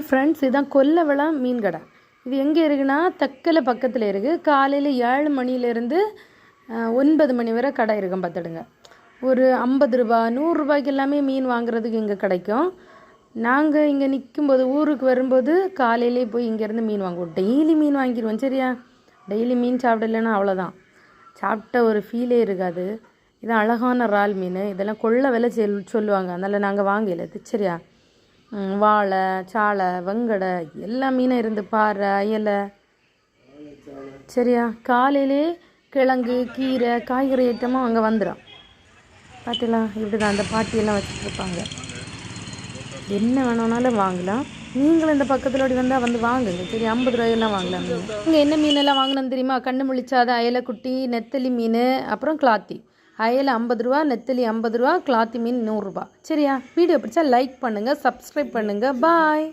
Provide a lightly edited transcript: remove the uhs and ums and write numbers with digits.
Hi friends, இதுதான் கொல்லவளம் மீன் கடை. இது எங்கே இருக்குன்னா தக்கலை பக்கத்தில் இருக்குது. காலையில் 7 மணிலேருந்து 9 மணி வரை கடை இருக்கும் பார்த்துடுங்க. ஒரு 50 ரூபா 100 ரூபாய்க்கு எல்லாமே மீன் வாங்குறதுக்கு இங்கே கிடைக்கும். நாங்கள் இங்கே நிற்கும்போது ஊருக்கு வரும்போது காலையிலே போய் இங்கேருந்து மீன் வாங்குவோம். டெய்லி மீன் வாங்கிடுவோம். சரியா, டெய்லி மீன் சாப்பிடலைன்னா அவ்வளோதான், சாப்பிட்ட ஒரு ஃபீலே இருக்காது. இது அழகான இறால் மீன். இதெல்லாம் கொள்ள விலை சொல்லுவாங்க, அதனால் நாங்கள் வாங்கலை. சரியா, வாழை, சாலை, வெங்கடை எல்லா மீனும் இருந்து, பாறை, அயலை. சரியா, காலையிலே கிழங்கு, கீரை, காய்கறி ஐட்டமும் அங்கே வந்துடும். பார்த்துலாம் இப்படி தான் அந்த பாட்டியெல்லாம் வச்சுட்ருப்பாங்க. என்ன வேணும்னாலும் வாங்கலாம். நீங்களும் இந்த பக்கத்தில் வந்தால் வந்து வாங்குங்க. சரி, 50 ரூபாயெல்லாம் வாங்கலாம். மீன் இங்கே என்ன மீனெல்லாம் வாங்கினோம் தெரியுமா? கண்ணு முழிச்சாத அயலை குட்டி, நெத்தலி மீன், அப்புறம் கிளாத்தி. அயலை 50 ரூபா, நெத்தலி 50 ரூபா, கிளாத்தி மீன் 100 ரூபா. சரியா, வீடியோ பிடிச்சா லைக் பண்ணுங்கள், சப்ஸ்கிரைப் பண்ணுங்கள். பாய்.